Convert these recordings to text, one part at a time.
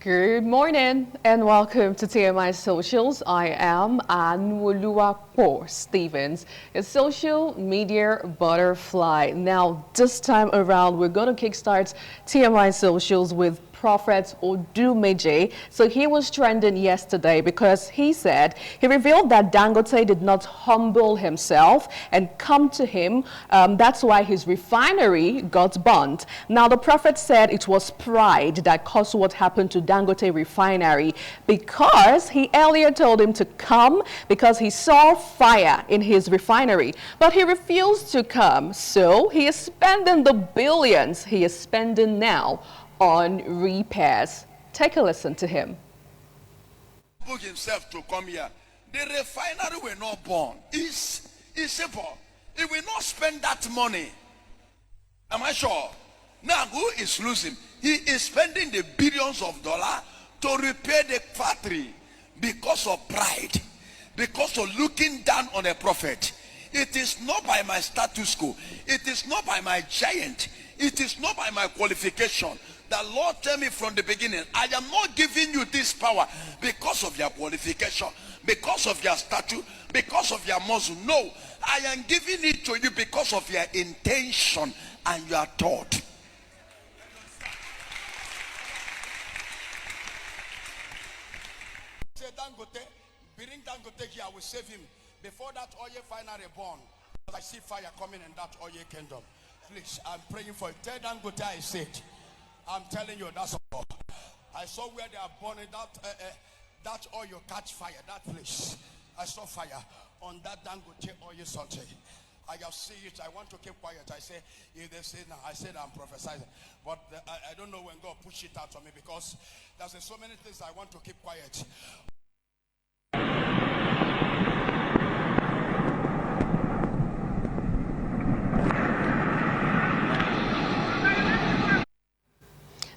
Good morning and welcome to TMI Socials. I am Anwoluwapo Stevens, a social media butterfly. Now, this time around, we're going to kickstart TMI Socials with Prophet Odumeje. So he was trending yesterday because he said he revealed that Dangote did not humble himself and come to him. That's why his refinery got burnt. Now, the prophet said it was pride that caused what happened to Dangote refinery because he earlier told him to come because he saw fire in his refinery. But he refused to come. So he is spending the billions he is spending now on repairs. Take a listen to him. Book himself to come here. The refinery were not born. It's simple. He will not spend that money. Am I sure? Now who is losing? He is spending the billions of dollars to repair the factory because of pride, because of looking down on a prophet. It is not by my status quo. It is not by my giant. It is not by my qualification. The Lord told me from the beginning, I am not giving you this power because of your qualification, because of your stature, because of your muscle. No, I am giving it to you because of your intention and your thought. Say Dangote, bring Dangote here, I will save him. Before that oil finally born, I see fire coming in that oil kingdom. Please, I'm praying for it. Tell Dangote I said. I'm telling you, that's all. I saw where they are burning that oil catch fire, that place. I saw fire on that Dangote oil something. I have seen it. I want to keep quiet. I say, if they say now, I said I'm prophesying. But I don't know when God push it out on me because there's so many things I want to keep quiet.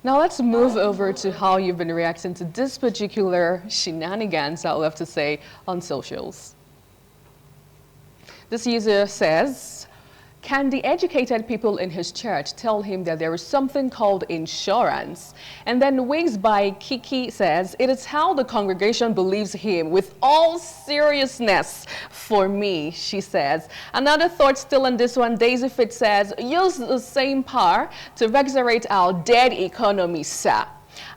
Now let's move over to how you've been reacting to this particular shenanigans, I'll have to say, on socials. This user says, can the educated people in his church tell him that there is something called insurance? And then Wigs by Kiki says, it is how the congregation believes him with all seriousness for me, she says. Another thought still on this one, Daisy Fit says, use the same power to resurrect our dead economy, sir.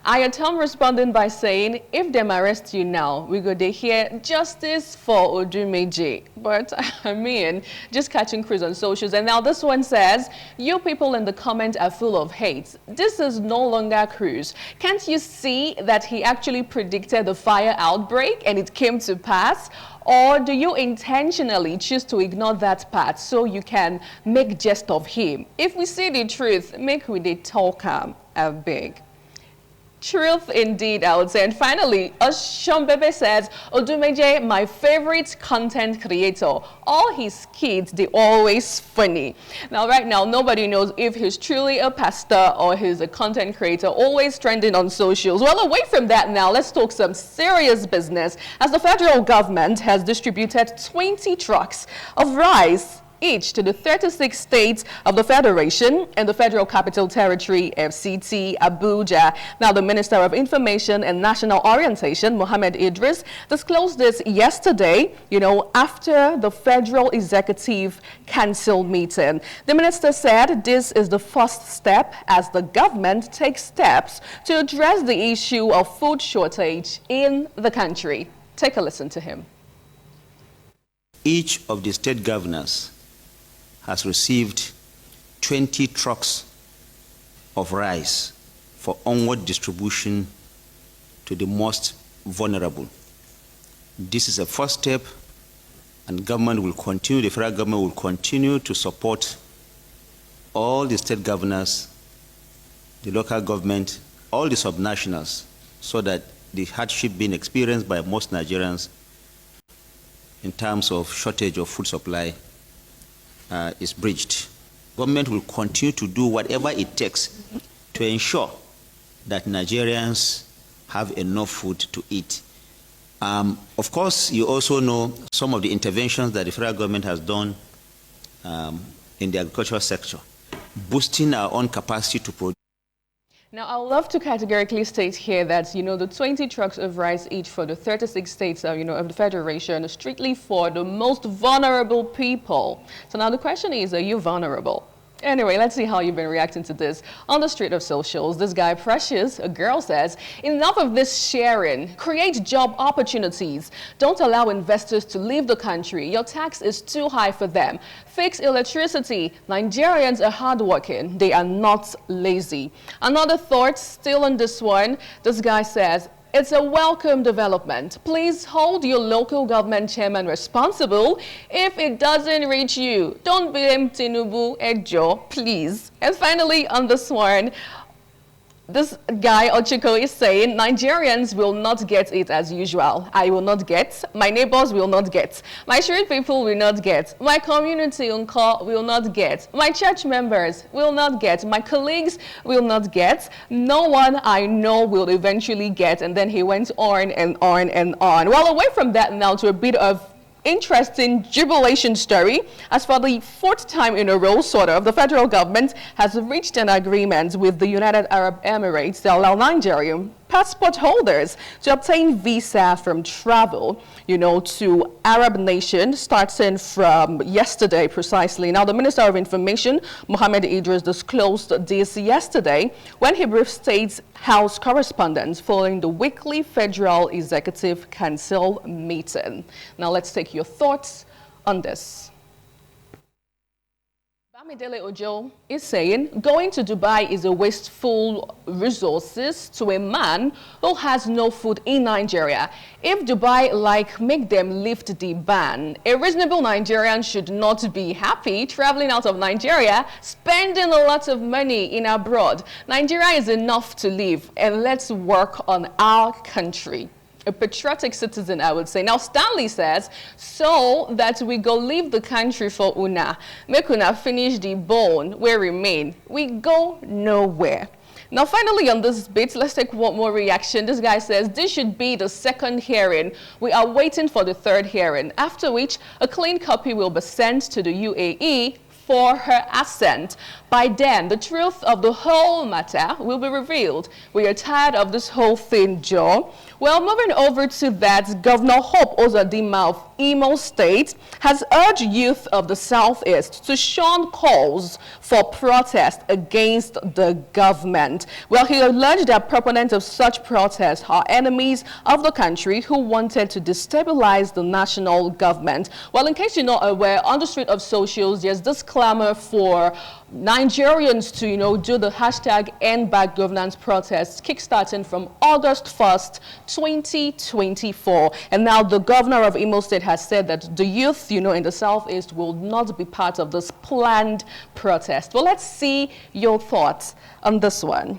Ayatom responding by saying, if them arrest you now, we go to hear justice for Odumeje. But I mean, just catching cruise on socials. And now this one says, you people in the comment are full of hate. This is no longer cruise. Can't you see that he actually predicted the fire outbreak and it came to pass? Or do you intentionally choose to ignore that part so you can make jest of him? If we see the truth, make we the talk a big. Truth indeed, I would say. And finally, Oshombebe says, Odumeje, my favorite content creator. All his kids, they always funny. Now, right now, nobody knows if he's truly a pastor or he's a content creator, always trending on socials. Well, away from that now, let's talk some serious business. As the federal government has distributed 20 trucks of rice each to the 36 states of the Federation and the Federal Capital Territory, FCT, Abuja. Now, the Minister of Information and National Orientation, Mohammed Idris, disclosed this yesterday, after the Federal Executive Council meeting. The minister said this is the first step as the government takes steps to address the issue of food shortage in the country. Take a listen to him. Each of the state governors has received 20 trucks of rice for onward distribution to the most vulnerable. This is a first step, and government will continue, the federal government will continue to support all the state governors, the local government, all the subnationals, so that the hardship being experienced by most Nigerians in terms of shortage of food supply is bridged. Government will continue to do whatever it takes to ensure that Nigerians have enough food to eat. Of course, you also know some of the interventions that the federal government has done in the agricultural sector, boosting our own capacity to produce. Now, I would love to categorically state here that, the 20 trucks of rice each for the 36 states, of the Federation is strictly for the most vulnerable people. So now the question is, are you vulnerable? Anyway, let's see how you've been reacting to this. On the street of socials, this guy Precious, a girl, says, enough of this sharing. Create job opportunities. Don't allow investors to leave the country. Your tax is too high for them. Fix electricity. Nigerians are hardworking. They are not lazy. Another thought, still on this one, this guy says, it's a welcome development. Please hold your local government chairman responsible if it doesn't reach you. Don't blame Tinubu, Ejo, please. And finally, on this one, this guy, Ochiko, is saying, Nigerians will not get it as usual. I will not get. My neighbors will not get. My street people will not get. My community will not get. My church members will not get. My colleagues will not get. No one I know will eventually get. And then he went on and on and on. Well, away from that now to a bit of interesting jubilation story. As for the fourth time in a row, the federal government has reached an agreement with the United Arab Emirates to allow Nigerian passport holders to obtain visa from travel, to Arab nations starting from yesterday precisely. Now, the Minister of Information, Mohammed Idris, disclosed this yesterday when he briefed State House correspondents following the weekly Federal Executive Council meeting. Now, let's take your thoughts on this. Bamidele Ojo is saying, going to Dubai is a wasteful resources to a man who has no food in Nigeria. If Dubai make them lift the ban, a reasonable Nigerian should not be happy traveling out of Nigeria, spending a lot of money in abroad. Nigeria is enough to live, and let's work on our country. A patriotic citizen, I would say. Now, Stanley says, so that we go leave the country for una. Make una finish the bone where remain. We go nowhere. Now, finally, on this bit, let's take one more reaction. This guy says, this should be the second hearing. We are waiting for the third hearing, after which a clean copy will be sent to the UAE for her assent. By then, the truth of the whole matter will be revealed. We are tired of this whole thing, Joe. Well, moving over to that, Governor Hope Uzodinma of Imo State has urged youth of the Southeast to shun calls for protest against the government. Well, he alleged that proponents of such protests are enemies of the country who wanted to destabilize the national government. Well, in case you're not aware, on the street of socials, there's this clamor for Nigerians to, do the hashtag End Bad Governance protests, kickstarting from August 1st, 2024. And now the governor of Imo State has said that the youth, in the Southeast will not be part of this planned protest. Well, let's see your thoughts on this one.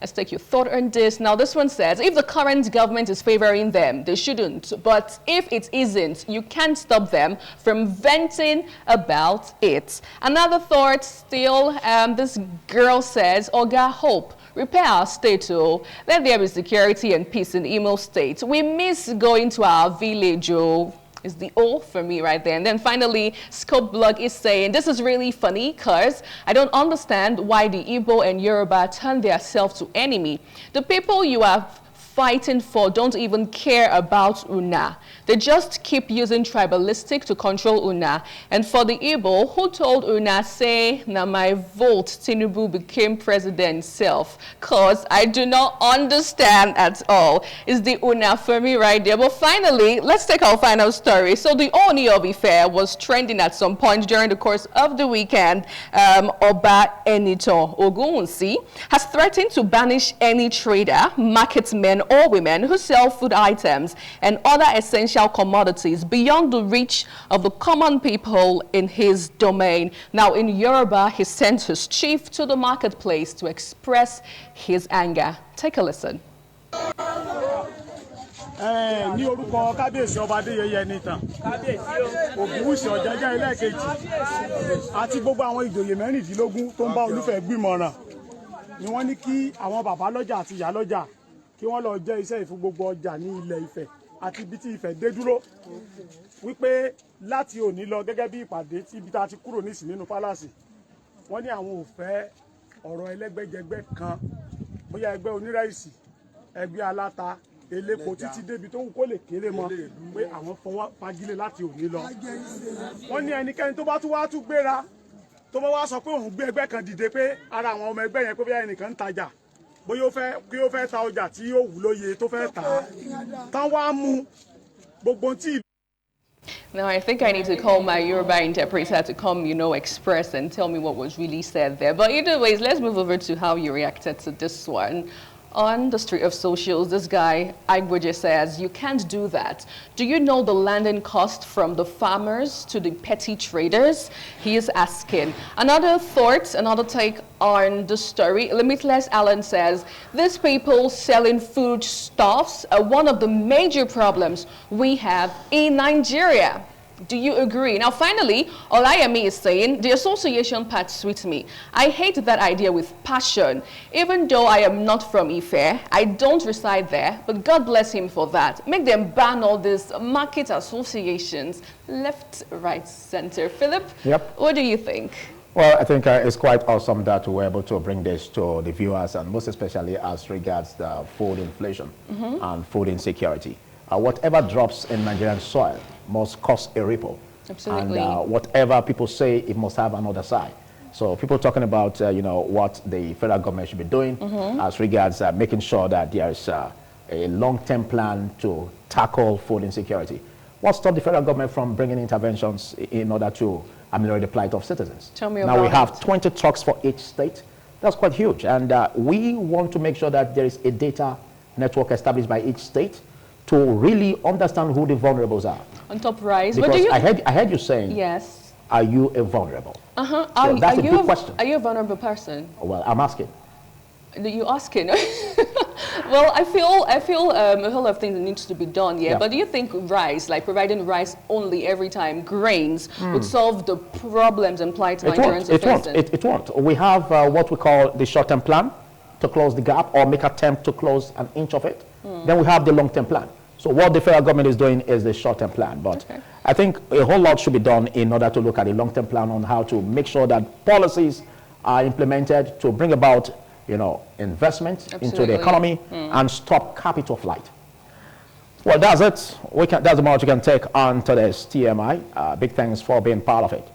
Let's take your thought on this. Now, this one says, if the current government is favoring them, they shouldn't. But if it isn't, you can't stop them from venting about it. Another thought still, this girl says, Oga Hope, repair our state, oh. Let there be security and peace in Imo State. We miss going to our village, oh. Is the O for me right there. And then finally, Scope Blog is saying, this is really funny because I don't understand why the Igbo and Yoruba turn themselves to enemy. The people you are fighting for don't even care about Una. They just keep using tribalistic to control Una. And for the Igbo, who told Una, say, na my vote, Tinubu became president self. Cause I do not understand at all. Is the Una for me right there. But finally, let's take our final story. So the Oni of Ife was trending at some point during the course of the weekend. Oba Enito Ogunwusi has threatened to banish any trader, marketmen, or women who sell food items and other essential commodities beyond the reach of the common people in his domain. Now, in Yoruba, he sent his chief to the marketplace to express his anger. Take a listen. Ní orúkọ kábíyèsí ọba Adéyẹyẹ nìtàn Ògúnwùsì Ọ̀jájá ẹlẹ́ẹ̀kejì àti gbogbo àwọn ìjòyè mẹ́rìndínlógún tó ń bá Olúfẹ̀ gbìmọ̀ràn ni wọ́n ní kí àwọn bàbá lọ́jà àti ìyá lọ́jà kí wọ́n lọ jẹ́ iṣẹ́ ìfún gbogbo ọjà ní ilẹ̀ Ifẹ̀ àti ibi tí Ifẹ̀ dé dúró wípé láti òní lọ gẹ́gẹ́ bí ìpàdé tí ibi tá a ti kúrò nísìn nínú pálásì wọ́n ní àwọn ò fẹ́ ọ̀rọ̀ ẹlẹ́gbẹ́jẹgbẹ́ kan bóyá ẹgbẹ́ onírẹ̀sì ẹgbẹ́ aláta elépo títí débi tó wù kó lè kéré mọ́ pé àwọn fọwọ́ fagilé láti òní lọ. wọ́n ní ẹnikẹ́ni tó bá tún wá tún gbéra tó bá wá sọ pé òun gbé ẹgbẹ́ kan dìde pé ara àwọn ọmọ ẹgbẹ́ yẹn pé bóyá ẹnìkan ń tajà bóyá ó fẹ́ ta ọjà tí yóò wù lóye tó fẹ́ tà á tán wá mú gbogbo tí. Now, I think I need to call my Yoruba interpreter to come, express and tell me what was really said there. But either ways, let's move over to how you reacted to this one. On the street of socials, this guy, Abuja, says, you can't do that. Do you know the landing cost from the farmers to the petty traders? He is asking. Another thought, another take on the story. Limitless Alan says, these people selling foodstuffs are one of the major problems we have in Nigeria. Do you agree? Now, finally, Olayemi is saying, the association part suits me. I hate that idea with passion. Even though I am not from Ife, I don't reside there, but God bless him for that. Make them ban all these market associations, left, right, center. Philip, what do you think? Well, I think it's quite awesome that we're able to bring this to the viewers, and most especially as regards the food inflation and food insecurity. Whatever drops in Nigerian soil must cause a ripple. Absolutely. And whatever people say, it must have another side. So people talking about, what the federal government should be doing as regards making sure that there is a long-term plan to tackle food insecurity. What stopped the federal government from bringing interventions in order to ameliorate the plight of citizens? Tell me about Now we have it. 20 trucks for each state. That's quite huge. And we want to make sure that there is a data network established by each state to really understand who the vulnerables are. On top rice. Because What do you... I heard you saying, yes. Are you a vulnerable? So are that's a you good question. Are you a vulnerable person? Well, I'm asking. You asking? Well, I feel a whole lot of things needs to be done, yeah. But do you think rice, like providing rice only every time, grains, would solve the problems and plight Nigerians are facing? It won't. We have what we call the short-term plan to close the gap or make attempt to close an inch of it. Then we have the long-term plan. So what the federal government is doing is the short-term plan. But I think a whole lot should be done in order to look at the long-term plan on how to make sure that policies are implemented to bring about, investment into the economy and stop capital flight. Well, that's it. That's the much we can take on today's TMI. Big thanks for being part of it.